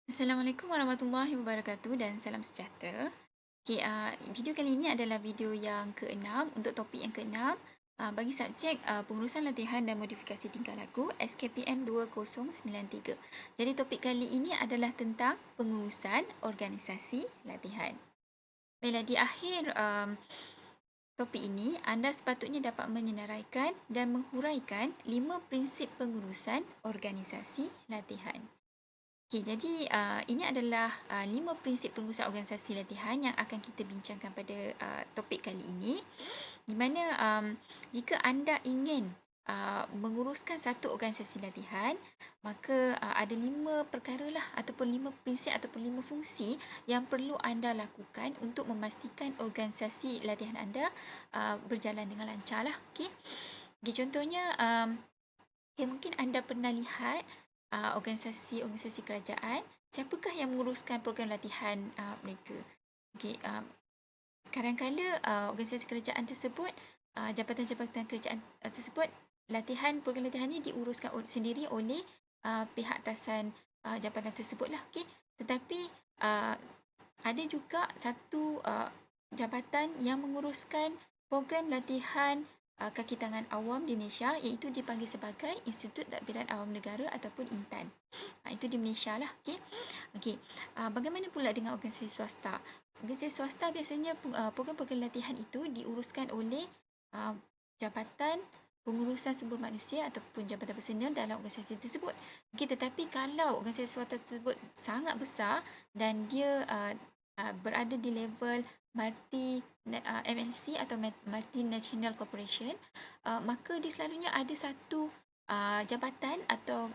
Assalamualaikum warahmatullahi wabarakatuh dan salam sejahtera. Okay, video kali ini adalah video yang keenam untuk topik yang keenam bagi subjek pengurusan latihan dan modifikasi tingkah laku SKPM 2093. Jadi topik kali ini adalah tentang pengurusan organisasi latihan. Baiklah, di akhir topik ini, anda sepatutnya dapat menyenaraikan dan menghuraikan 5 prinsip pengurusan organisasi latihan. Okey, jadi ini adalah 5 prinsip pengurusan organisasi latihan yang akan kita bincangkan pada topik kali ini. Di mana jika anda ingin menguruskan satu organisasi latihan, maka ada 5 perkara lah ataupun 5 prinsip ataupun 5 fungsi yang perlu anda lakukan untuk memastikan organisasi latihan anda berjalan dengan lancar lah. Okey. Okay, contohnya mungkin anda pernah lihat organisasi-organisasi kerajaan, siapakah yang menguruskan program latihan mereka. Okay, kadang-kadang organisasi kerajaan tersebut, jabatan-jabatan kerajaan tersebut, program latihan ini diuruskan sendiri oleh pihak atasan jabatan tersebut lah. Okay. Tetapi ada juga satu jabatan yang menguruskan program latihan kaki tangan awam di Malaysia, iaitu dipanggil sebagai Institut Tadbiran Awam Negara ataupun INTAN. Itu di Malaysia lah. Okay. Bagaimana pula dengan organisasi swasta? Organisasi swasta biasanya program-program latihan itu diuruskan oleh Jabatan Pengurusan Sumber Manusia ataupun Jabatan Personal dalam organisasi tersebut. Okay, tetapi kalau organisasi swasta tersebut sangat besar dan dia berada di level MNC atau multinational corporation, maka dia selalunya ada satu jabatan atau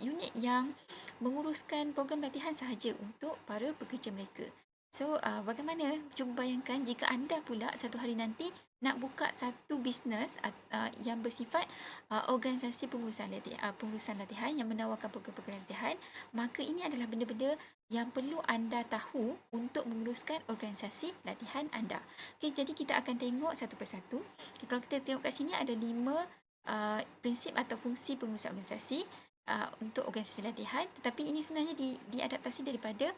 unit yang menguruskan program latihan sahaja untuk para pekerja mereka. So, bagaimana? Cuba bayangkan jika anda pula satu hari nanti nak buka satu bisnes yang bersifat organisasi pengurusan latihan yang menawarkan program-program latihan, maka ini adalah benda-benda yang perlu anda tahu untuk menguruskan organisasi latihan anda. Okay, jadi kita akan tengok satu persatu. Okay, kalau kita tengok kat sini ada 5 prinsip atau fungsi pengurusan organisasi untuk organisasi latihan, tetapi ini sebenarnya diadaptasi daripada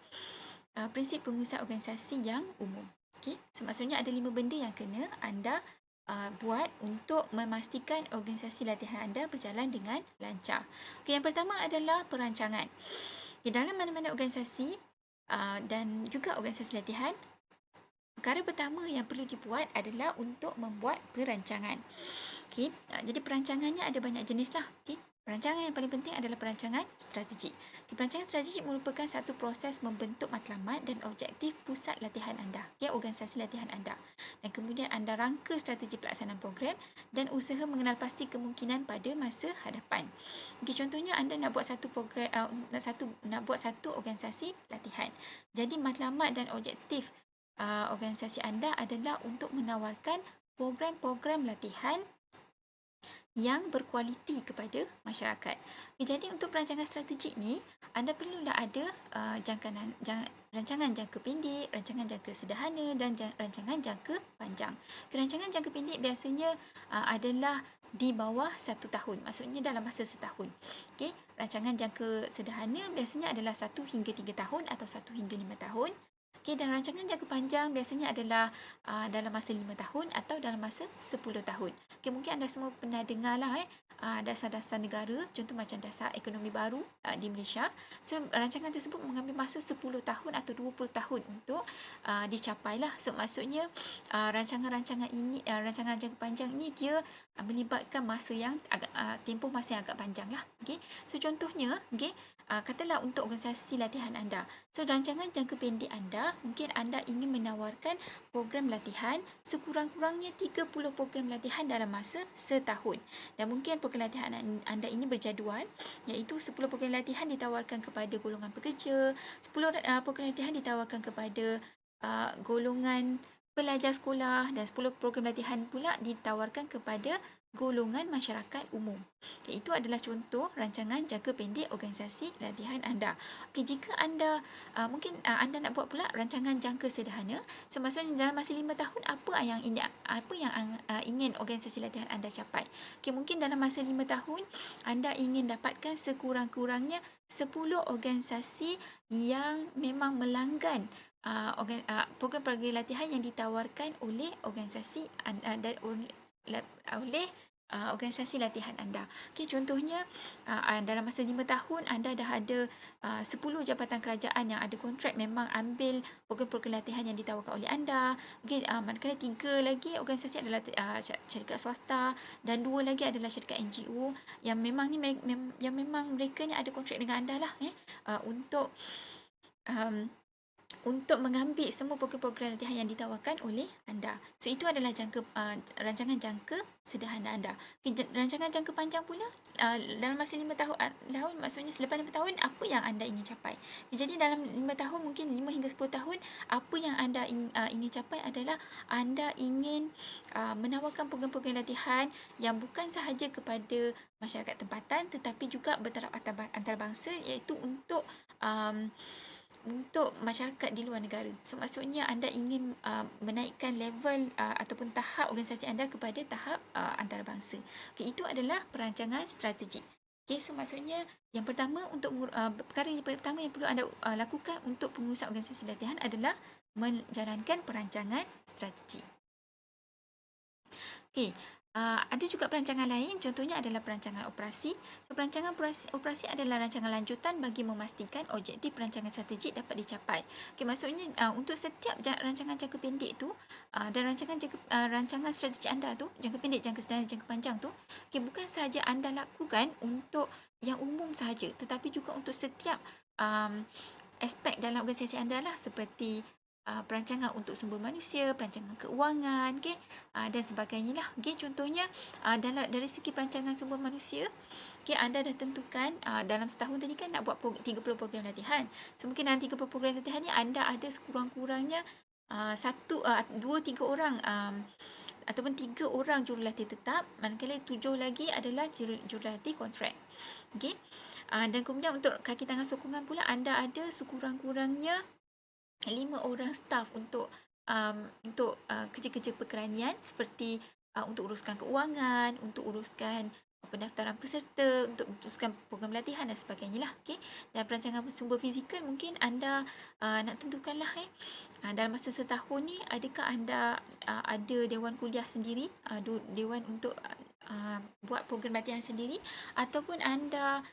prinsip pengurusan organisasi yang umum. Okay, so maksudnya ada 5 benda yang kena anda buat untuk memastikan organisasi latihan anda berjalan dengan lancar. Okay, yang pertama adalah perancangan. Okay, dalam mana-mana organisasi dan juga organisasi latihan, perkara pertama yang perlu dibuat adalah untuk membuat perancangan. Okay, jadi perancangannya ada banyak jenis lah. Okay. Perancangan yang paling penting adalah perancangan strategik. Okay, perancangan strategik merupakan satu proses membentuk matlamat dan objektif pusat latihan anda, okay, organisasi latihan anda. Dan kemudian anda rangka strategi pelaksanaan program dan usaha mengenal pasti kemungkinan pada masa hadapan. Okay, contohnya anda nak buat satu program, nak buat satu organisasi latihan. Jadi matlamat dan objektif organisasi anda adalah untuk menawarkan program-program latihan yang berkualiti kepada masyarakat. Jadi untuk perancangan strategik ni, anda perlulah ada rancangan jangka pendek, rancangan jangka sederhana dan rancangan jangka panjang. Rancangan jangka pendek biasanya adalah di bawah 1 tahun, maksudnya dalam masa setahun. Okay. Rancangan jangka sederhana biasanya adalah 1 hingga 3 tahun atau 1 hingga 5 tahun. Okay, dan rancangan jangka panjang biasanya adalah dalam masa 5 tahun atau dalam masa 10 tahun. Okay, mungkin anda semua pernah dengar lah dasar-dasar negara, contoh macam dasar ekonomi baru di Malaysia. So, rancangan tersebut mengambil masa 10 tahun atau 20 tahun untuk dicapai lah. So, maksudnya rancangan-rancangan ini, rancangan jangka panjang ini dia melibatkan masa yang agak tempoh masa yang agak panjang lah. Okay. So, contohnya, okay, katalah untuk organisasi latihan anda. So, rancangan jangka pendek anda, mungkin anda ingin menawarkan program latihan sekurang-kurangnya 30 program latihan dalam masa setahun. Dan mungkin program latihan anda ini berjadual, iaitu 10 program latihan ditawarkan kepada golongan pekerja, 10 program latihan ditawarkan kepada golongan pelajar sekolah dan 10 program latihan pula ditawarkan kepada golongan masyarakat umum. Okay, itu adalah contoh rancangan jangka pendek organisasi latihan anda. Okay, jika anda anda nak buat pula rancangan jangka sederhana, so maksudnya dalam masa 5 tahun apa yang ingin organisasi latihan anda capai. Okay, mungkin dalam masa 5 tahun anda ingin dapatkan sekurang-kurangnya 10 organisasi yang memang melanggan program-program latihan yang ditawarkan oleh organisasi oleh organisasi latihan anda. Okay, contohnya dalam masa 5 tahun anda dah ada 10 jabatan kerajaan yang ada kontrak memang ambil program-program latihan yang ditawarkan oleh anda. Okay, manakala 3 lagi organisasi adalah syarikat swasta dan 2 lagi adalah syarikat NGO yang memang yang memang mereka ni ada kontrak dengan anda lah untuk mengambil semua program-program latihan yang ditawarkan oleh anda. So, itu adalah rancangan jangka sederhana anda. Okay, rancangan jangka panjang pula, dalam masa 5 tahun, maksudnya selepas 5 tahun, apa yang anda ingin capai. Okay, jadi dalam 5 tahun, mungkin 5 hingga 10 tahun, apa yang anda ingin capai adalah anda ingin menawarkan program-program latihan yang bukan sahaja kepada masyarakat tempatan, tetapi juga bertaraf antarabangsa, iaitu untuk masyarakat di luar negara. So, maksudnya anda ingin menaikkan level ataupun tahap organisasi anda kepada tahap antarabangsa. Okay, itu adalah perancangan strategik. Okay, so maksudnya yang pertama perkara yang pertama yang perlu anda lakukan untuk pengurusan organisasi latihan adalah menjalankan perancangan strategik. Okay. Ada juga perancangan lain, contohnya adalah perancangan operasi. So, perancangan operasi adalah rancangan lanjutan bagi memastikan objektif perancangan strategik dapat dicapai. Okay, maksudnya untuk setiap rancangan jangka pendek tu dan rancangan strategik anda tu, jangka pendek, jangka sederhana, jangka panjang tu, okay, bukan sahaja anda lakukan untuk yang umum sahaja, tetapi juga untuk setiap aspek dalam organisasi anda lah, seperti perancangan untuk sumber manusia, perancangan keuangan, okay, dan sebagainya lah. Okay, contohnya dari segi perancangan sumber manusia, okay, anda dah tentukan dalam setahun tadi kan nak buat 30 program latihan. So, mungkin dalam 30 program latihan ni anda ada sekurang-kurangnya 2-3 orang ataupun 3 orang jurulatih tetap, manakala 7 lagi adalah jurulatih kontrak. Okay, dan kemudian untuk kaki tangan sokongan pula, anda ada sekurang-kurangnya 5 orang staf untuk kerja-kerja perkeranian, seperti untuk uruskan keuangan, untuk uruskan pendaftaran peserta, untuk uruskan program latihan dan sebagainya lah. Okay? Dan perancangan sumber fizikal, mungkin anda nak tentukanlah dalam masa setahun ni, adakah anda ada dewan kuliah sendiri, dewan untuk buat program latihan sendiri, ataupun anda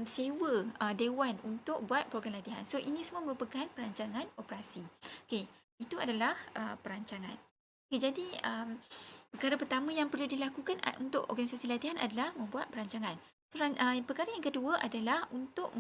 sewa dewan untuk buat program latihan. So, ini semua merupakan perancangan operasi. Okay, itu adalah perancangan. Okay, jadi perkara pertama yang perlu dilakukan untuk organisasi latihan adalah membuat perancangan. So, perkara yang kedua adalah untuk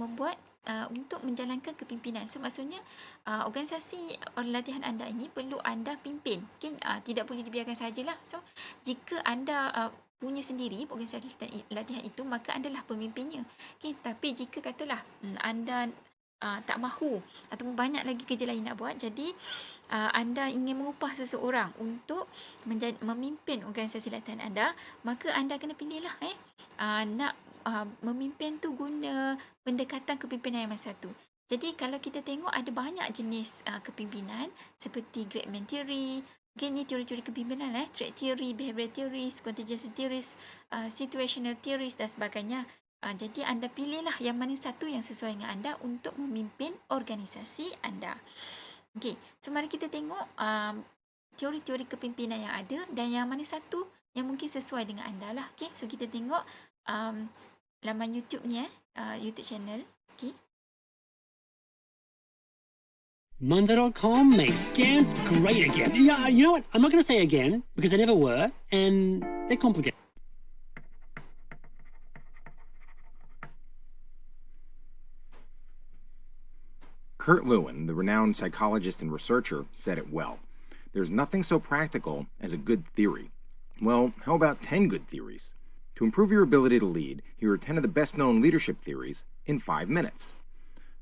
menjalankan kepimpinan. So, maksudnya organisasi latihan anda ini perlu anda pimpin. Okay? Tidak boleh dibiarkan sahajalah. So, jika anda punya sendiri organisasi latihan itu, maka anda lah pemimpinnya. Okay? Tapi jika katalah anda tak mahu ataupun banyak lagi kerja lain nak buat, jadi anda ingin mengupah seseorang untuk memimpin organisasi latihan anda, maka anda kena pilihlah nak memimpin tu guna pendekatan kepimpinan yang satu. Jadi kalau kita tengok ada banyak jenis kepimpinan, seperti Greatman Theory. Okay, ni teori-teori kepimpinan, trait theory, behavioral theories, contingency theories, situational theories dan sebagainya. Jadi anda pilihlah yang mana satu yang sesuai dengan anda untuk memimpin organisasi anda. Okay, so mari kita tengok teori-teori kepimpinan yang ada dan yang mana satu yang mungkin sesuai dengan anda lah. Okay, so kita tengok laman YouTube ni, YouTube channel. Okay. Monzo.com makes GANs great again. Yeah, you know what? I'm not going to say again because they never were, and they're complicated. Kurt Lewin, the renowned psychologist and researcher, said it well. There's nothing so practical as a good theory. Well, how about 10 good theories? To improve your ability to lead, here are 10 of the best-known leadership theories in 5 minutes.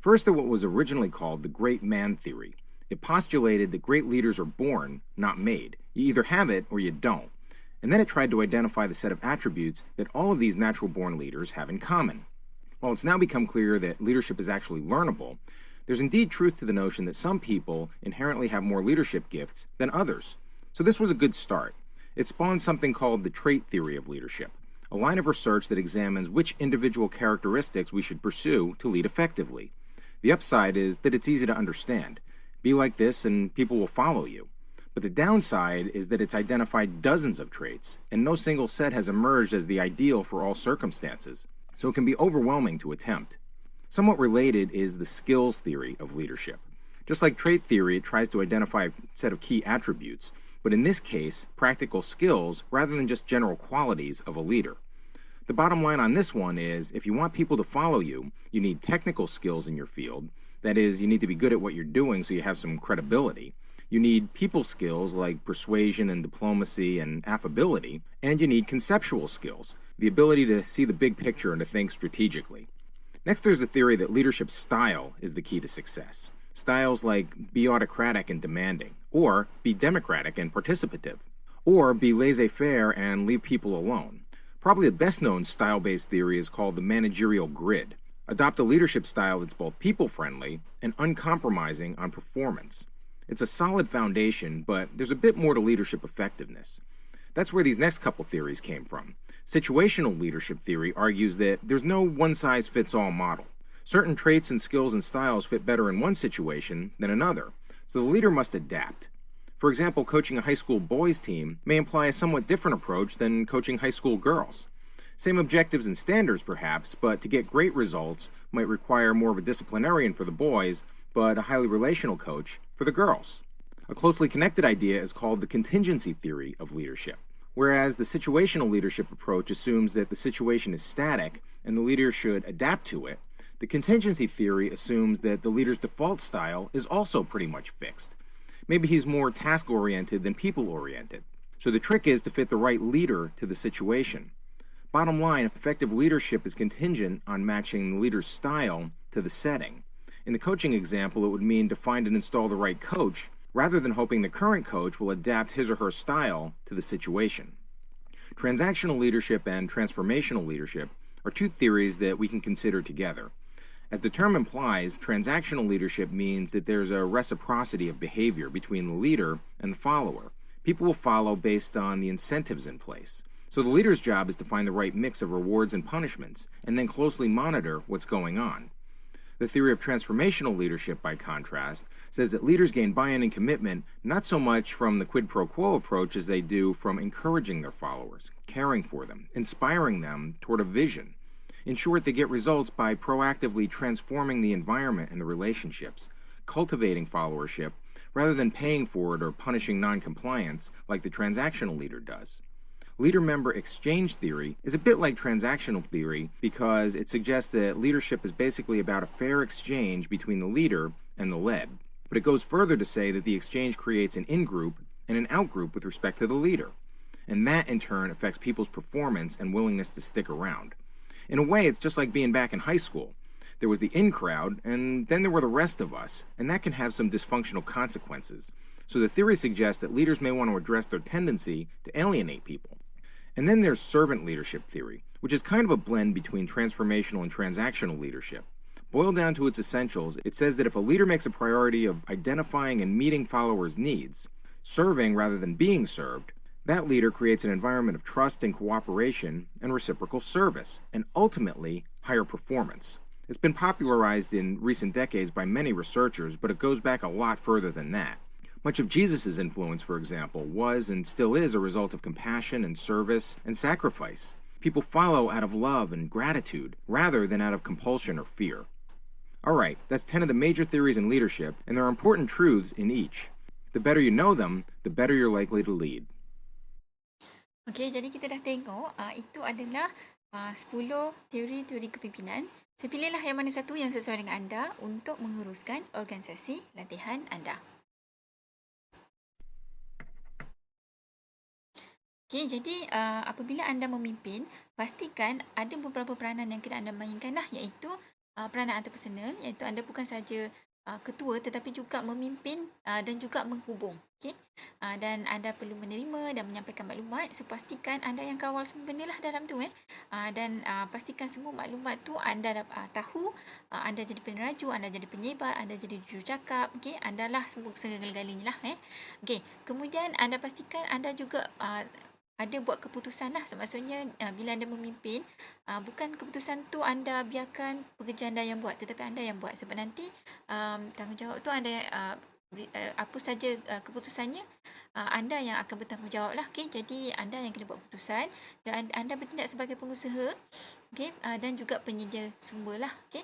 First are what was originally called the great man theory. It postulated that great leaders are born, not made. You either have it or you don't. And then it tried to identify the set of attributes that all of these natural-born leaders have in common. While it's now become clear that leadership is actually learnable, there's indeed truth to the notion that some people inherently have more leadership gifts than others. So this was a good start. It spawned something called the trait theory of leadership, a line of research that examines which individual characteristics we should pursue to lead effectively. The upside is that it's easy to understand. Be like this and people will follow you. But the downside is that it's identified dozens of traits, and no single set has emerged as the ideal for all circumstances, so it can be overwhelming to attempt. Somewhat related is the skills theory of leadership. Just like trait theory, it tries to identify a set of key attributes, but in this case, practical skills rather than just general qualities of a leader. The bottom line on this one is, if you want people to follow you, you need technical skills in your field. That is, you need to be good at what you're doing so you have some credibility. You need people skills like persuasion and diplomacy and affability, and you need conceptual skills, the ability to see the big picture and to think strategically. Next, there's the theory that leadership style is the key to success. Styles like be autocratic and demanding, or be democratic and participative, or be laissez-faire and leave people alone. Probably the best-known style-based theory is called the managerial grid. Adopt a leadership style that's both people-friendly and uncompromising on performance. It's a solid foundation, but there's a bit more to leadership effectiveness. That's where these next couple theories came from. Situational leadership theory argues that there's no one-size-fits-all model. Certain traits and skills and styles fit better in one situation than another, so the leader must adapt. For example, coaching a high school boys team may imply a somewhat different approach than coaching high school girls. Same objectives and standards perhaps, but to get great results might require more of a disciplinarian for the boys, but a highly relational coach for the girls. A closely connected idea is called the contingency theory of leadership. Whereas the situational leadership approach assumes that the situation is static and the leader should adapt to it, the contingency theory assumes that the leader's default style is also pretty much fixed. Maybe he's more task-oriented than people-oriented. So the trick is to fit the right leader to the situation. Bottom line, effective leadership is contingent on matching the leader's style to the setting. In the coaching example, it would mean to find and install the right coach, rather than hoping the current coach will adapt his or her style to the situation. Transactional leadership and transformational leadership are two theories that we can consider together. As the term implies, transactional leadership means that there's a reciprocity of behavior between the leader and the follower. People will follow based on the incentives in place. So the leader's job is to find the right mix of rewards and punishments, and then closely monitor what's going on. The theory of transformational leadership, by contrast, says that leaders gain buy-in and commitment not so much from the quid pro quo approach as they do from encouraging their followers, caring for them, inspiring them toward a vision. In short, they get results by proactively transforming the environment and the relationships, cultivating followership, rather than paying for it or punishing non-compliance like the transactional leader does. Leader-member exchange theory is a bit like transactional theory because it suggests that leadership is basically about a fair exchange between the leader and the led. But it goes further to say that the exchange creates an in-group and an out-group with respect to the leader. And that, in turn, affects people's performance and willingness to stick around. In a way, it's just like being back in high school. There was the in crowd, and then there were the rest of us, and that can have some dysfunctional consequences. So the theory suggests that leaders may want to address their tendency to alienate people. And then there's servant leadership theory, which is kind of a blend between transformational and transactional leadership. Boiled down to its essentials, it says that if a leader makes a priority of identifying and meeting followers' needs, serving rather than being served, that leader creates an environment of trust and cooperation and reciprocal service, and ultimately, higher performance. It's been popularized in recent decades by many researchers, but it goes back a lot further than that. Much of Jesus' influence, for example, was and still is a result of compassion and service and sacrifice. People follow out of love and gratitude rather than out of compulsion or fear. All right, that's 10 of the major theories in leadership, and there are important truths in each. The better you know them, the better you're likely to lead. Okey, jadi kita dah tengok itu adalah 10 teori-teori kepimpinan. So, pilihlah yang mana satu yang sesuai dengan anda untuk menguruskan organisasi latihan anda. Okey, jadi apabila anda memimpin, pastikan ada beberapa peranan yang kena anda mainkan lah, iaitu peranan interpersonal, iaitu anda bukan saja ketua tetapi juga memimpin dan juga menghubung. Okey. Dan anda perlu menerima dan menyampaikan maklumat. So pastikan anda yang kawal semua benda lah dalam tu dan pastikan semua maklumat tu anda tahu. Anda jadi peneraju, anda jadi penyebar, anda jadi jurucakap. Okey, anda lah semua segala-galanya lah Okey, kemudian anda pastikan anda juga ada buat keputusan lah. So, maksudnya bila anda memimpin, bukan keputusan tu anda biarkan pekerja anda yang buat, tetapi anda yang buat. Sebab nanti tanggungjawab tu anda apa saja keputusannya, anda yang akan bertanggungjawab lah. Okay? Jadi anda yang kena buat keputusan dan anda bertindak sebagai pengusaha, okay? Dan juga penyedia sumber lah. Okay?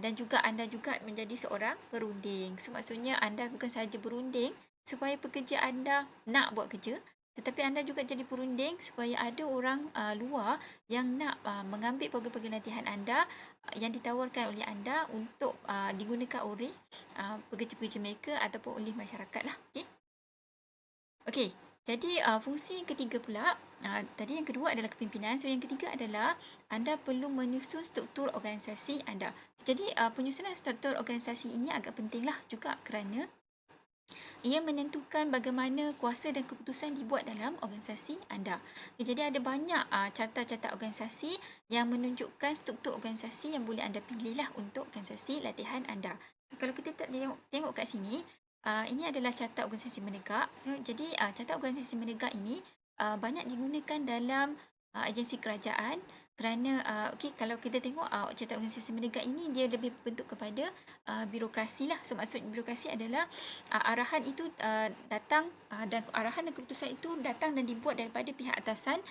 Dan juga anda juga menjadi seorang perunding. So maksudnya anda bukan sahaja berunding supaya pekerja anda nak buat kerja, tetapi anda juga jadi perunding supaya ada orang luar yang nak mengambil program-program latihan anda yang ditawarkan oleh anda untuk digunakan oleh pekerja-pekerja mereka ataupun oleh masyarakat lah. Okey. Okey. Jadi fungsi ketiga pula, tadi yang kedua adalah kepimpinan. So yang ketiga adalah anda perlu menyusun struktur organisasi anda. Jadi penyusunan struktur organisasi ini agak pentinglah juga kerana ia menentukan bagaimana kuasa dan keputusan dibuat dalam organisasi anda. Jadi ada banyak carta-carta organisasi yang menunjukkan struktur organisasi yang boleh anda pilih lah untuk organisasi latihan anda. Kalau kita tengok kat sini, ini adalah carta organisasi menegak. So, jadi carta organisasi menegak ini banyak digunakan dalam agensi kerajaan kerana kalau kita tengok carta organisasi menegak ini dia lebih berbentuk kepada birokrasi lah. So maksud birokrasi adalah arahan itu datang dan arahan dan keputusan itu datang dan dibuat daripada pihak atasan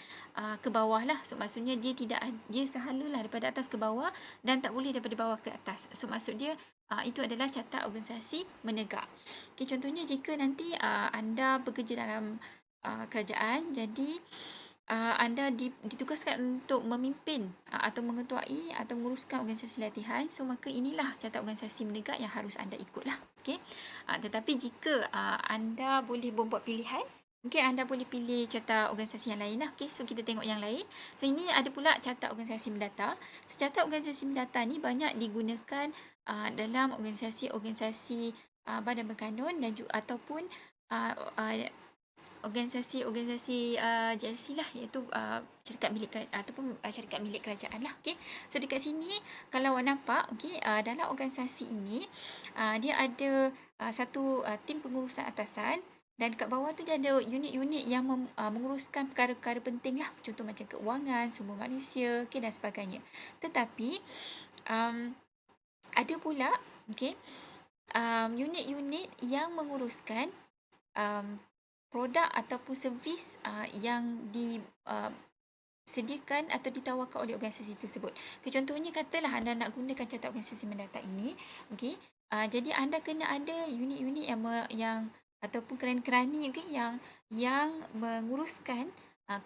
ke bawah lah. So maksudnya dia sehalalah daripada atas ke bawah dan tak boleh daripada bawah ke atas. So maksud dia itu adalah carta organisasi menegak. Okay, contohnya jika nanti anda bekerja dalam kerajaan, jadi anda ditugaskan untuk memimpin atau mengetuai atau menguruskan organisasi latihan. So maka inilah carta organisasi menegak yang harus anda ikutlah. Okey. Tetapi jika anda boleh membuat pilihan, mungkin anda boleh pilih carta organisasi yang lain lah. Okey. So kita tengok yang lain. So ini ada pula carta organisasi mendata. So carta organisasi mendata ni banyak digunakan dalam organisasi-organisasi badan berkanun dan juga ataupun organisasi JLC lah, iaitu syarikat milik ataupun syarikat milik kerajaan lah. Okey. So dekat sini kalau awak nampak, okey, dalam organisasi ini dia ada satu tim pengurusan atasan dan kat bawah tu dia ada unit-unit yang menguruskan perkara-perkara penting lah, contoh macam keuangan, sumber manusia, okey, dan sebagainya. Tetapi ada pula unit-unit yang menguruskan produk ataupun servis yang disediakan atau ditawarkan oleh organisasi tersebut. Contohnya katalah anda nak gunakan carta organisasi mendata ini, okey. Jadi anda kena ada unit-unit yang ataupun kerani-kerani yang menguruskan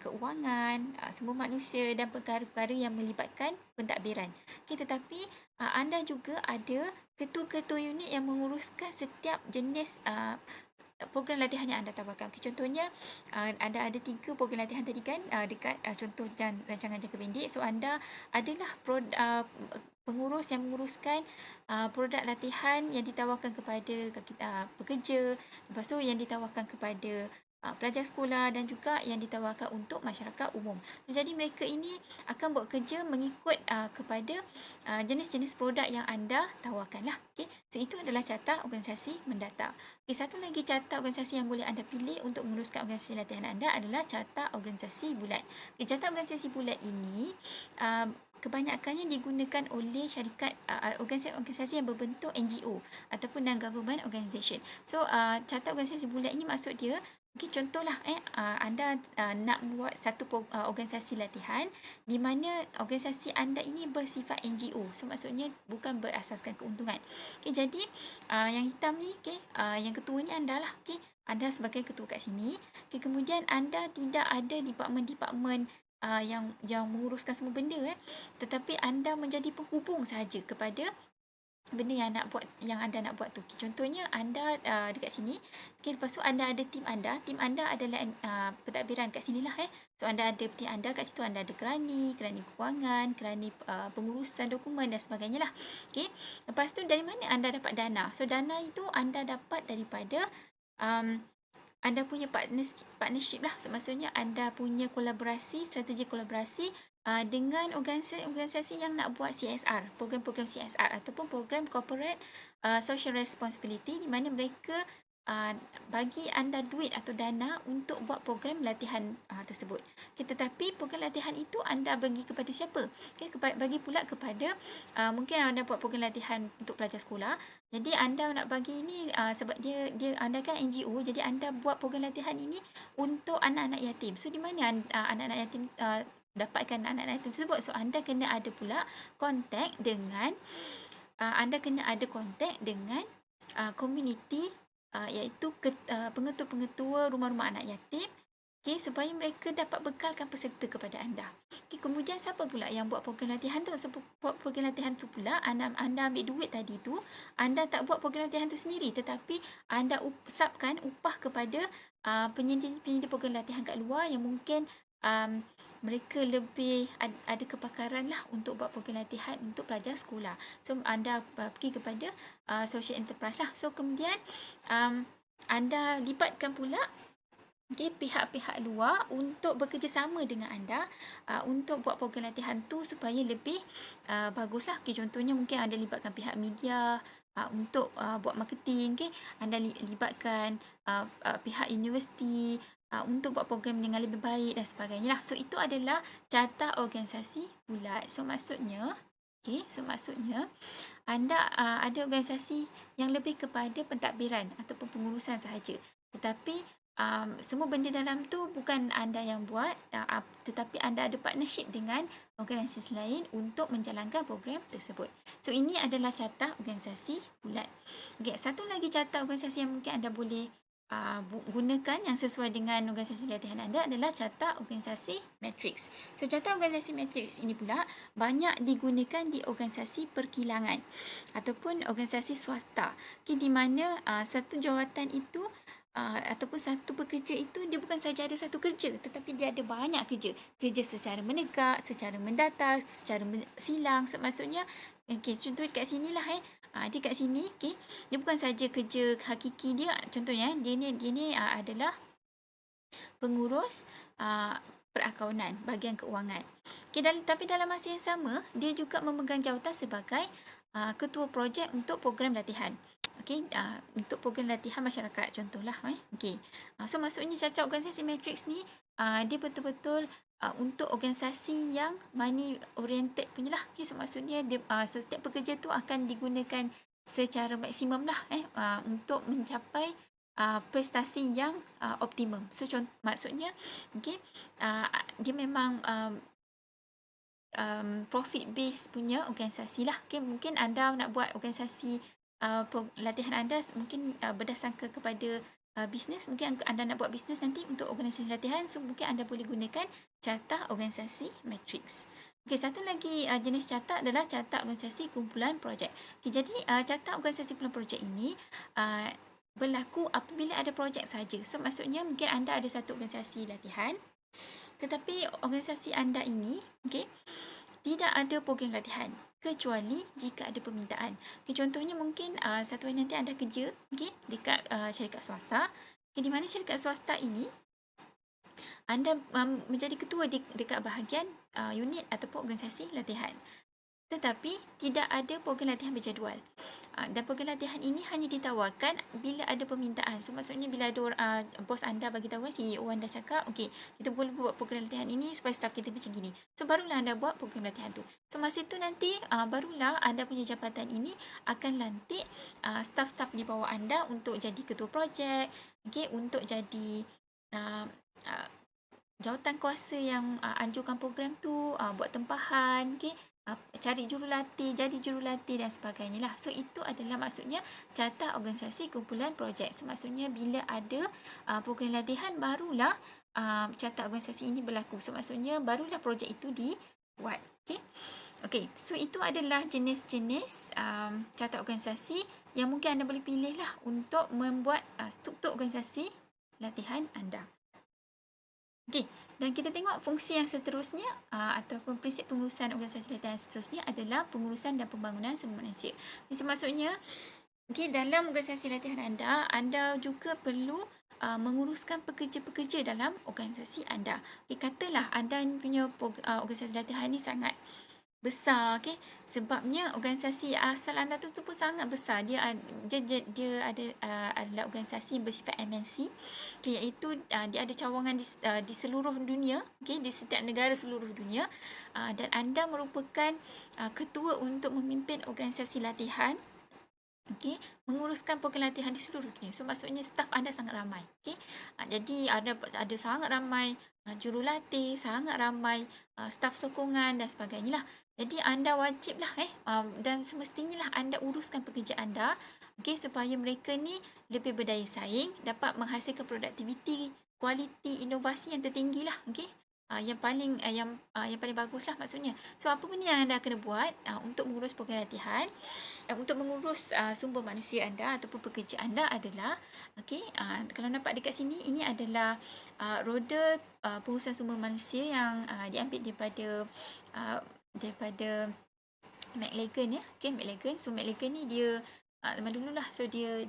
keuangan, sumber manusia dan perkara-perkara yang melibatkan pentadbiran. Okey, tetapi anda juga ada ketua-ketua unit yang menguruskan setiap jenis program latihan yang anda tawarkan. Contohnya anda ada 3 program latihan tadi kan, dekat contoh rancangan jangka pendek. So anda adalah pengurus yang menguruskan produk latihan yang ditawarkan kepada pekerja, lepas tu yang ditawarkan kepada pelajar sekolah dan juga yang ditawarkan untuk masyarakat umum. Jadi mereka ini akan buat kerja mengikut kepada jenis-jenis produk yang anda tawarkan lah. Okay. So itu adalah carta organisasi mendata. Okay, satu lagi carta organisasi yang boleh anda pilih untuk menguruskan organisasi latihan anda adalah carta organisasi bulat. Okay, carta organisasi bulat ini kebanyakannya digunakan oleh syarikat organisasi yang berbentuk NGO ataupun non-government organisation. So carta organisasi bulat ini maksud dia, okay, contohlah anda nak buat satu organisasi latihan di mana organisasi anda ini bersifat NGO. So maksudnya bukan berasaskan keuntungan. Okay, jadi yang hitam ni, okay, yang ketua ni anda lah. Okay, anda sebagai ketua kat sini. Okay, kemudian anda tidak ada departmen-departmen yang menguruskan semua benda, tetapi anda menjadi penghubung sahaja kepada benda yang anda nak buat tu. Contohnya anda dekat sini, lepas tu anda ada tim anda adalah pentadbiran kat sinilah So anda ada tim anda kat situ, anda ada kerani kewangan, kerani pengurusan dokumen dan sebagainya lah. Lepas tu dari mana anda dapat dana? So dana itu anda dapat daripada anda punya partnership lah. So maksudnya anda punya strategi kolaborasi dengan organisasi yang nak buat CSR, program-program CSR ataupun program corporate social responsibility, di mana mereka bagi anda duit atau dana untuk buat program latihan tersebut. Tetapi program latihan itu anda bagi kepada siapa? Bagi pula kepada mungkin anda buat program latihan untuk pelajar sekolah. Jadi anda nak bagi ini sebab dia anda kan NGO, jadi anda buat program latihan ini untuk anak-anak yatim. So di mana anak-anak yatim dapatkan anak-anak yatim tersebut? So anda kena ada pula kontak dengan komuniti iaitu pengetua-pengetua rumah-rumah anak yatim, supaya mereka dapat bekalkan peserta kepada anda. Kemudian siapa pula yang buat program latihan tu? So, buat program latihan tu pula anda ambil duit tadi tu, anda tak buat program latihan tu sendiri, tetapi anda usapkan upah kepada penyedia program latihan kat luar yang mungkin mereka lebih ada kepakaran lah untuk buat program latihan untuk pelajar sekolah. So anda pergi kepada social enterprise lah. So kemudian anda libatkan pula pihak-pihak luar untuk bekerjasama dengan anda untuk buat program latihan tu supaya lebih bagus lah. Contohnya mungkin anda libatkan pihak media untuk buat marketing. Anda libatkan pihak universiti untuk buat program dengan lebih baik dan sebagainya lah. So itu adalah carta organisasi bulat. So maksudnya anda ada organisasi yang lebih kepada pentadbiran ataupun pengurusan sahaja. Tetapi semua benda dalam tu bukan anda yang buat, tetapi anda ada partnership dengan organisasi lain untuk menjalankan program tersebut. So ini adalah carta organisasi bulat. Satu lagi carta organisasi yang mungkin anda boleh gunakan yang sesuai dengan organisasi latihan anda adalah carta organisasi matrix. So carta organisasi matrix ini pula banyak digunakan di organisasi perkilangan ataupun organisasi swasta, di mana satu jawatan itu ataupun satu pekerja itu dia bukan saja ada satu kerja, tetapi dia ada banyak kerja secara menegak, secara mendatar, secara silang. So maksudnya contoh dekat sini lah dia kat sini, dia bukan saja kerja hakiki dia. Contohnya dia ni adalah pengurus perakaunan, bahagian keuangan. Tapi dalam masa yang sama dia juga memegang jawatan sebagai ketua projek untuk program latihan. Untuk program latihan masyarakat contohlah. So maksudnya carta organisasi matrix ni dia betul-betul untuk organisasi yang money oriented punya lah. So maksudnya dia, setiap pekerja tu akan digunakan secara maksimum lah untuk mencapai prestasi yang optimum. So maksudnya dia memang profit base punya organisasi lah. Mungkin anda nak buat organisasi latihan anda mungkin berdasarkan kepada bisnes. Mungkin anda nak buat bisnes nanti untuk organisasi latihan, so mungkin anda boleh gunakan carta organisasi matrix. Satu lagi jenis carta adalah carta organisasi kumpulan projek. Jadi carta organisasi kumpulan projek ini berlaku apabila ada projek sahaja. So maksudnya mungkin anda ada satu organisasi latihan, tetapi organisasi anda ini tidak ada program latihan kecuali jika ada permintaan. Contohnya mungkin satu hari nanti anda kerja dekat syarikat swasta, di mana syarikat swasta ini anda menjadi ketua dekat bahagian unit ataupun organisasi latihan. Tetapi tidak ada program latihan berjadual. Dan program latihan ini hanya ditawarkan bila ada permintaan. So maksudnya bila ada bos anda bagi tahu, CEO anda cakap, kita boleh buat program latihan ini supaya staf kita macam gini. So barulah anda buat program latihan tu. So masa itu nanti barulah anda punya jabatan ini akan lantik staf-staf di bawah anda untuk jadi ketua projek, untuk jadi jawatan kuasa yang anjurkan program tu, buat tempahan, cari jurulatih, jadi jurulatih dan sebagainya lah. So itu adalah maksudnya carta organisasi kumpulan projek. So maksudnya bila ada program latihan barulah carta organisasi ini berlaku. So maksudnya barulah projek itu dibuat. Okey, so itu adalah jenis-jenis carta organisasi yang mungkin anda boleh pilih lah untuk membuat struktur organisasi latihan anda. Okey, dan kita tengok fungsi yang seterusnya ataupun prinsip pengurusan organisasi latihan seterusnya adalah pengurusan dan pembangunan sumber manusia. Jadi maksudnya, okey, dalam organisasi latihan anda juga perlu menguruskan pekerja-pekerja dalam organisasi anda. Okey, katalah anda punya organisasi latihan ni sangat besar, okey. Sebabnya organisasi asal anda tu pun sangat besar. Dia ada adalah organisasi yang bersifat MNC, okay, iaitu dia ada cawangan di seluruh dunia, okey, di setiap negara seluruh dunia, dan anda merupakan ketua untuk memimpin organisasi latihan. Okey, menguruskan program latihan di seluruh dunia. So maksudnya staf anda sangat ramai. Okey. Jadi ada sangat ramai jurulatih, sangat ramai staf sokongan dan sebagainya lah. Jadi anda wajiblah dan semestinya lah anda uruskan pekerja anda, okey, supaya mereka ni lebih berdaya saing, dapat menghasilkan produktiviti, kualiti, inovasi yang tertinggi lah, okey. Yang paling bagus lah maksudnya. So apa pun yang anda kena buat untuk mengurus program latihan, untuk mengurus sumber manusia anda ataupun pekerja anda adalah, okey, kalau nampak dekat sini, ini adalah roda pengurusan sumber manusia yang diambil daripada McLagan, ya. Okey, McLagan. So McLagan ni dia zaman dululah. So dia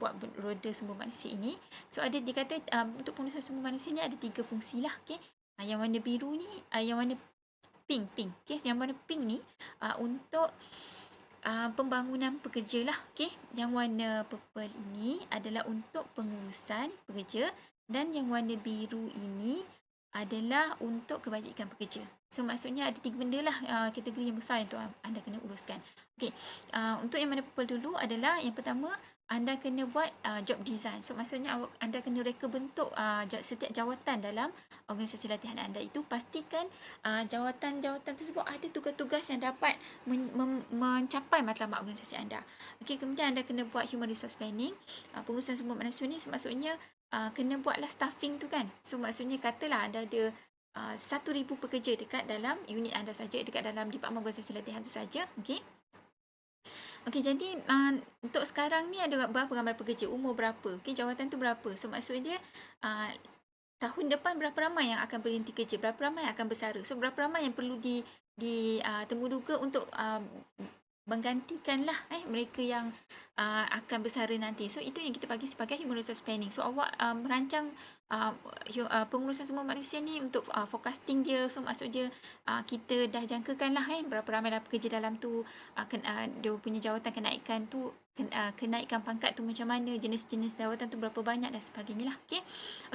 buat roda sumber manusia ini. So dia kata untuk pengurusan sumber manusia ni ada 3 fungsi lah, okey. Yang warna biru ni, yang warna pink. Okey, yang warna pink ni untuk pembangunan pekerja lah, okey. Yang warna purple ini adalah untuk pengurusan pekerja, dan yang warna biru ini adalah untuk kebajikan pekerja. So maksudnya ada 3 benda lah, kategori yang besar untuk anda kena uruskan. Okey, untuk yang mana purple dulu adalah yang pertama, anda kena buat job design. So maksudnya anda kena reka bentuk setiap jawatan dalam organisasi latihan anda itu. Pastikan jawatan-jawatan tersebut ada tugas-tugas yang dapat mencapai matlamat organisasi anda. Okey, kemudian anda kena buat human resource planning, pengurusan sumber manusia ni. So maksudnya kena buatlah staffing tu kan. So maksudnya katalah anda ada 1,000 pekerja dekat dalam unit anda saja, dekat dalam departmen organisasi latihan tu saja, okey. Okey, jadi untuk sekarang ni ada berapa ramai pekerja, umur berapa, okey, jawatan tu berapa. So maksudnya tahun depan berapa ramai yang akan berhenti kerja, berapa ramai yang akan bersara. So berapa ramai yang perlu temuduga untuk menggantikanlah mereka yang akan bersara nanti. So itu yang kita bagi sebagai human resource planning. So awak merancang pengurusan sumber manusia ni untuk forecasting dia. So maksud dia kita dah jangkakan lah berapa ramai dah pekerja dalam tu, dia punya jawatan kenaikan tu, kenaikan pangkat tu macam mana, jenis-jenis jawatan tu berapa banyak dan sebagainya lah.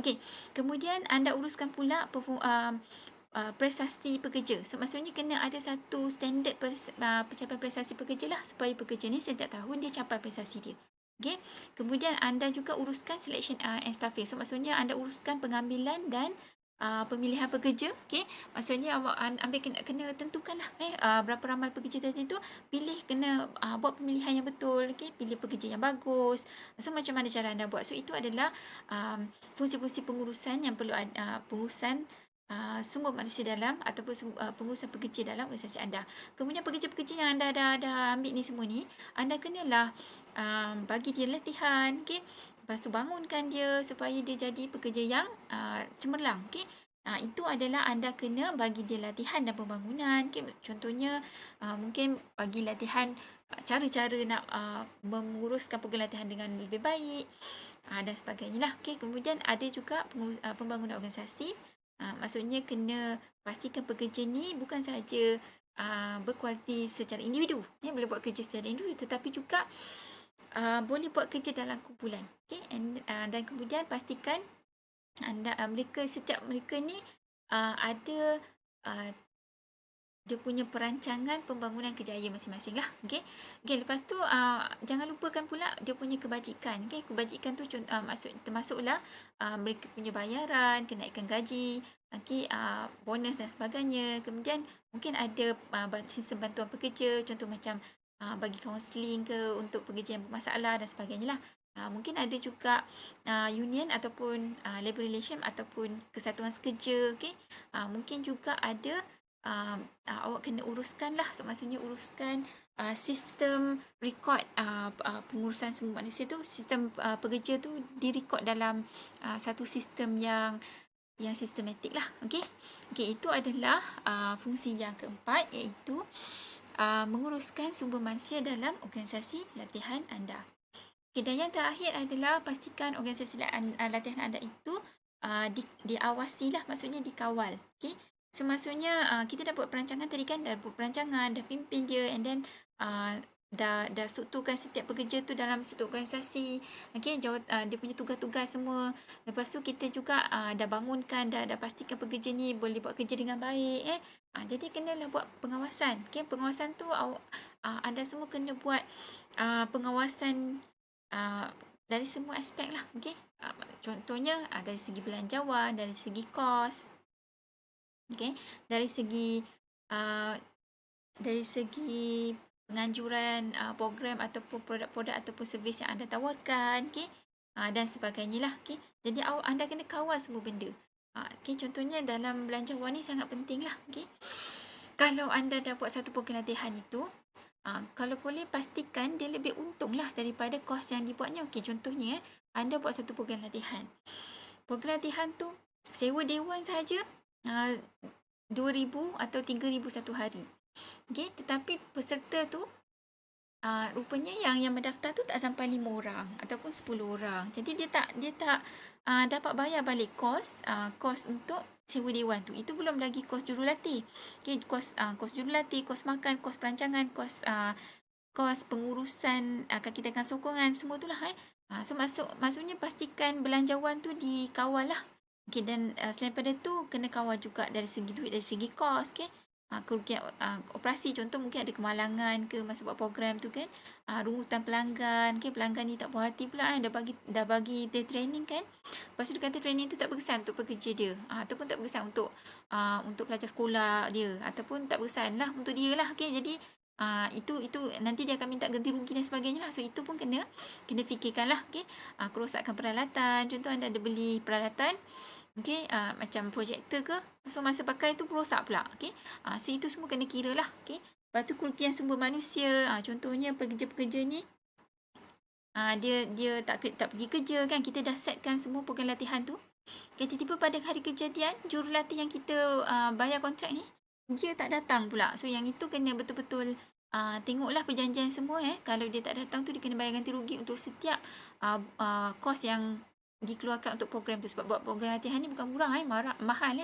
Okey. Kemudian anda uruskan pula prestasi pekerja. So maksudnya kena ada satu standard pencapaian prestasi pekerja lah, supaya pekerja ni setiap tahun dia capai prestasi dia. Okay. Kemudian anda juga uruskan selection and staffing. So maksudnya anda uruskan pengambilan dan pemilihan pekerja. Okay. Maksudnya awak ambil kena tentukanlah berapa ramai pekerja tadi tu, kena buat pemilihan yang betul. Okay. Pilih pekerja yang bagus. So macam mana cara anda buat. So itu adalah fungsi-fungsi pengurusan yang perlu pengurusan sumber manusia dalam ataupun pengurusan pekerja dalam organisasi anda. Kemudian pekerja-pekerja yang anda dah ambil ni semua ni, anda kenalah bagi dia latihan, okey. Lepas tu bangunkan dia supaya dia jadi pekerja yang cemerlang, okey. Itu adalah anda kena bagi dia latihan dan pembangunan. Okay. Contohnya mungkin bagi latihan cara-cara nak menguruskan program latihan dengan lebih baik dan sebagainya lah. Okay. Kemudian ada juga pembangunan organisasi. Maksudnya kena pastikan pekerja ni bukan sahaja berkualiti secara individu, boleh buat kerja secara individu, tetapi juga boleh buat kerja dalam kumpulan. Okay? Dan kemudian pastikan setiap mereka ni ada dia punya perancangan pembangunan kejayaan masing-masing lah. Okay, lepas tu jangan lupakan pula dia punya kebajikan. Okay, kebajikan tu termasuklah mereka punya bayaran, kenaikan gaji, bonus dan sebagainya. Kemudian mungkin ada sistem bantuan pekerja, contoh macam bagi kaunseling ke untuk pekerja yang bermasalah dan sebagainya lah. Mungkin ada juga union ataupun labor relation ataupun kesatuan sekerja. Okay, mungkin juga ada awak kena uruskan lah. So, maksudnya uruskan sistem rekod pengurusan sumber manusia tu, sistem pekerja tu direkod dalam satu sistem yang sistematik lah. Okey, itu adalah fungsi yang keempat, iaitu menguruskan sumber manusia dalam organisasi latihan anda. Okay, dan yang terakhir adalah pastikan organisasi latihan anda itu diawasi lah, maksudnya dikawal. Okay, so maksudnya kita dah buat perancangan tadi kan, dah buat perancangan, dah pimpin dia, and then dah strukturkan setiap pekerja tu dalam satu organisasi. Okay, dia punya tugas-tugas semua. Lepas tu kita juga dah bangunkan, dah pastikan pekerja ni boleh buat kerja dengan baik. Jadi kenalah buat pengawasan. Okay, pengawasan tu anda semua kena buat pengawasan dari semua aspek lah. Okay, contohnya dari segi belanjawan, dari segi kos, okay, dari segi penganjuran program ataupun produk-produk ataupun servis yang anda tawarkan, okay, dan sebagainya lah. Okay, jadi anda kena kawal semua benda. Okay, contohnya dalam belanjawan ni sangat penting lah. Okay, kalau anda dah buat satu program latihan itu, kalau boleh pastikan dia lebih untung lah daripada kos yang dibuatnya. Okey, contohnya anda buat satu program latihan. Program latihan tu sewa dewan saja 2,000 atau 3,000 satu hari. Okey, tetapi peserta tu rupanya yang mendaftar tu tak sampai 5 orang ataupun 10 orang. Jadi dia tak dapat bayar balik kos untuk sewa dewan tu. Itu belum lagi kos jurulatih. Okay, kos jurulatih, kos makan, kos perancangan, kos pengurusan kaki tangan sokongan, semua itulah. So maksudnya pastikan belanjawan tu dikawal lah. Okay, dan selain pada tu kena kawal juga dari segi duit, dari segi kos. Okay, kerugian operasi, contoh mungkin ada kemalangan ke masa buat program tu kan, rungutan pelanggan, okay, pelanggan ni tak puas hati pula dah bagi dia training kan, lepas tu dia kata training tu tak berkesan untuk pekerja dia, ataupun tak berkesan untuk pelajar sekolah dia, ataupun tak berkesan lah untuk dia lah. Okay, jadi itu nanti dia akan minta ganti rugi dan sebagainya lah. So itu pun kena fikirkan lah. Okay, kerosakan peralatan, contoh anda ada beli peralatan, okay, macam projektor ke, so masa pakai tu rosak pula. Okay, so itu semua kena kira lah. Okay, lepas tu kerugian sumber manusia, contohnya pekerja-pekerja ni dia tak pergi kerja kan, kita dah setkan semua program latihan tu. Okay, tiba-tiba pada hari kejadian jurulatih yang kita bayar kontrak ni dia tak datang pula. So yang itu kena betul-betul tengoklah perjanjian semua. Kalau dia tak datang tu dia kena bayar ganti rugi untuk setiap kos yang dikeluarkan untuk program tu. Sebab buat program latihan ni bukan murah, mahal.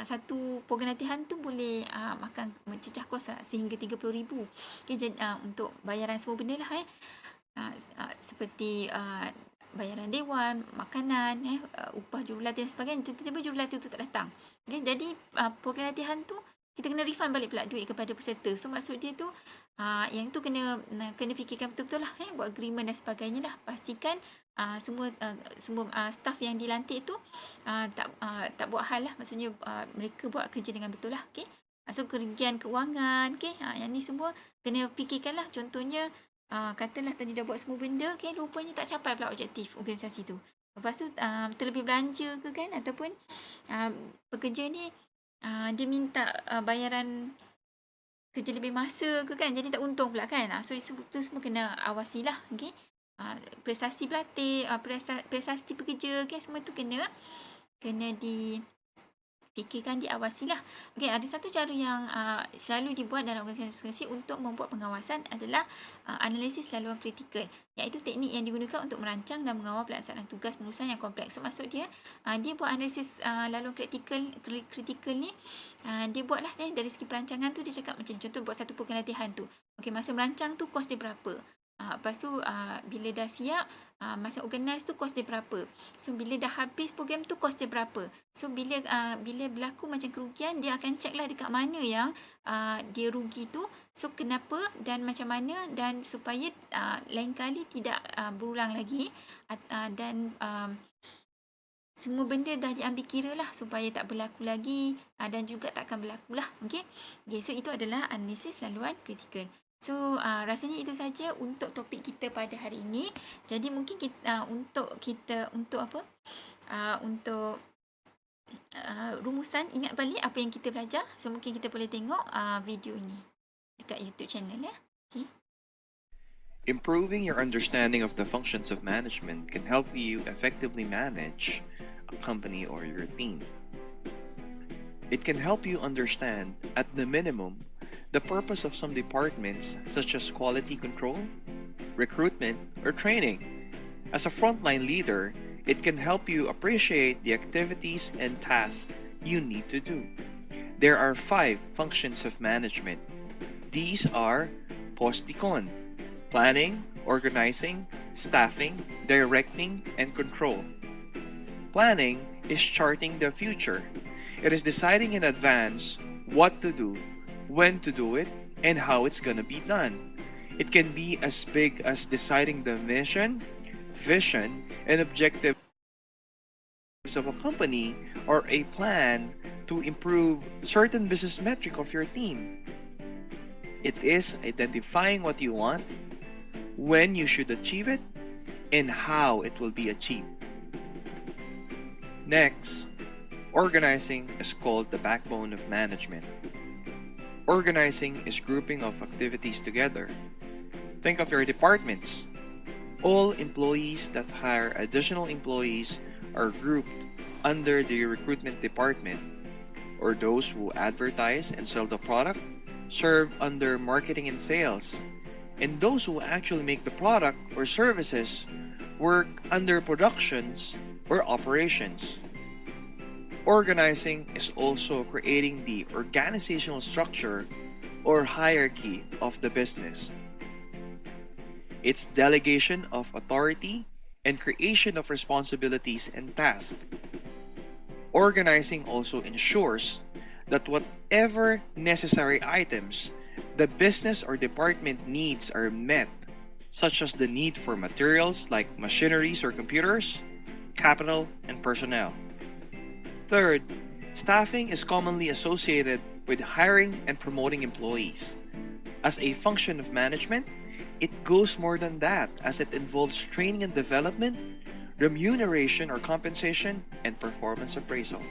Satu program latihan tu boleh makan mencecah kos sehingga 30,000. Okay, untuk bayaran semua benda lah. Seperti bayaran dewan, makanan, upah jurulatih dan sebagainya. Tiba-tiba jurulatih tu tak datang. Okay, jadi program latihan tu kita kena refund balik pula duit kepada peserta. So maksud dia tu yang tu kena fikirkan betul-betul lah, buat agreement dan sebagainya lah. Pastikan semua staff yang dilantik tu tak buat hal lah, maksudnya mereka buat kerja dengan betul lah. Okay, so kerugian kewangan, okay, yang ni semua kena fikirkan lah. Contohnya katalah tadi dah buat semua benda, okay, rupanya tak capai pula objektif organisasi tu. Lepas tu terlebih belanja ke kan, ataupun pekerja ni dia minta bayaran kerja lebih masa ke kan, jadi tak untung pula kan. So itu semua kena awasi lah. Okay, prestasi pelatih, prestasi pekerja, okay, semua tu kena fikirkan, diawasi lah. Okay, ada satu cara yang selalu dibuat dalam organisasi untuk membuat pengawasan adalah analisis laluan kritikal, iaitu teknik yang digunakan untuk merancang dan mengawal pelaksanaan tugas pengurusan yang kompleks. So maksud dia buat analisis laluan kritikal ni, dia buatlah dari segi perancangan tu. Dia cakap macam ni, contoh buat satu program latihan tu, okay, masa merancang tu kos dia berapa, lepas tu bila dah siap masa organize tu kos dia berapa, so bila dah habis program tu kos dia berapa. So bila berlaku macam kerugian, dia akan check lah dekat mana yang dia rugi tu, so kenapa dan macam mana, dan supaya lain kali tidak berulang lagi, dan semua benda dah diambil kira lah supaya tak berlaku lagi, dan juga tak akan berlaku lah. Okay, so itu adalah analisis laluan kritikal. So rasanya itu saja untuk topik kita pada hari ini. Jadi mungkin kita untuk rumusan, ingat balik apa yang kita belajar. So, mungkin kita boleh tengok video ini dekat YouTube channel ya. Okay. Improving your understanding of the functions of management can help you effectively manage a company or your team. It can help you understand, at the minimum, the purpose of some departments such as quality control, recruitment, or training. As a frontline leader, it can help you appreciate the activities and tasks you need to do. There are 5 functions of management. These are POSTICON: planning, organizing, staffing, directing, and control. Planning is charting the future. It is deciding in advance what to do, when to do it, and how it's going to be done. It can be as big as deciding the mission, vision, and objectives of a company, or a plan to improve certain business metric of your team. It is identifying what you want, when you should achieve it, and how it will be achieved. Next, organizing is called the backbone of management. Organizing is grouping of activities together. Think of your departments. All employees that hire additional employees are grouped under the recruitment department, or those who advertise and sell the product serve under marketing and sales, and those who actually make the product or services work under productions or operations. Organizing is also creating the organizational structure or hierarchy of the business. It's delegation of authority and creation of responsibilities and tasks. Organizing also ensures that whatever necessary items the business or department needs are met, such as the need for materials like machineries or computers, capital, and personnel. Third, staffing is commonly associated with hiring and promoting employees. As a function of management, it goes more than that, as it involves training and development, remuneration or compensation, and performance appraisal.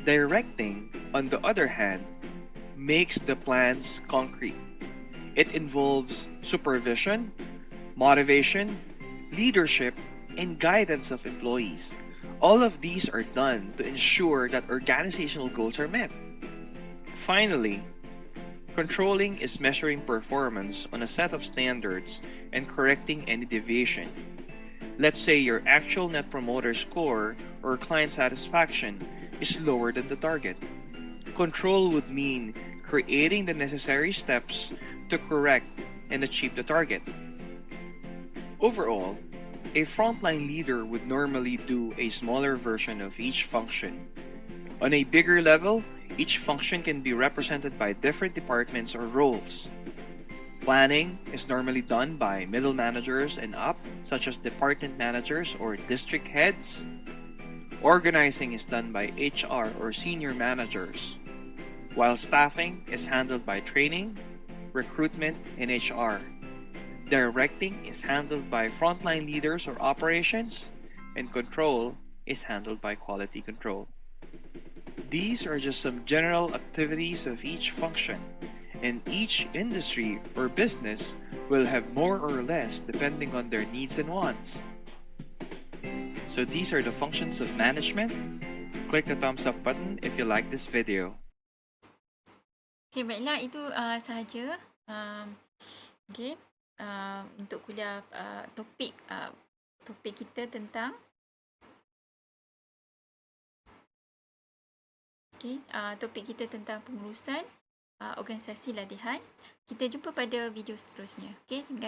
Directing, on the other hand, makes the plans concrete. It involves supervision, motivation, leadership, and guidance of employees. All of these are done to ensure that organizational goals are met. Finally, controlling is measuring performance on a set of standards and correcting any deviation. Let's say your actual Net Promoter Score or client satisfaction is lower than the target. Control would mean creating the necessary steps to correct and achieve the target. Overall, a frontline leader would normally do a smaller version of each function. On a bigger level, each function can be represented by different departments or roles. Planning is normally done by middle managers and up, such as department managers or district heads. Organizing is done by HR or senior managers, while staffing is handled by training, recruitment, and HR. Directing is handled by frontline leaders or operations, and control is handled by quality control. These are just some general activities of each function, and each industry or business will have more or less depending on their needs and wants. So these are the functions of management. Click the thumbs up button if you like this video. Okay, baiklah, itu sahaja okay, untuk kuliah topik kita tentang topik kita tentang pengurusan organisasi latihan. Kita jumpa pada video seterusnya. Okay, terima kasih.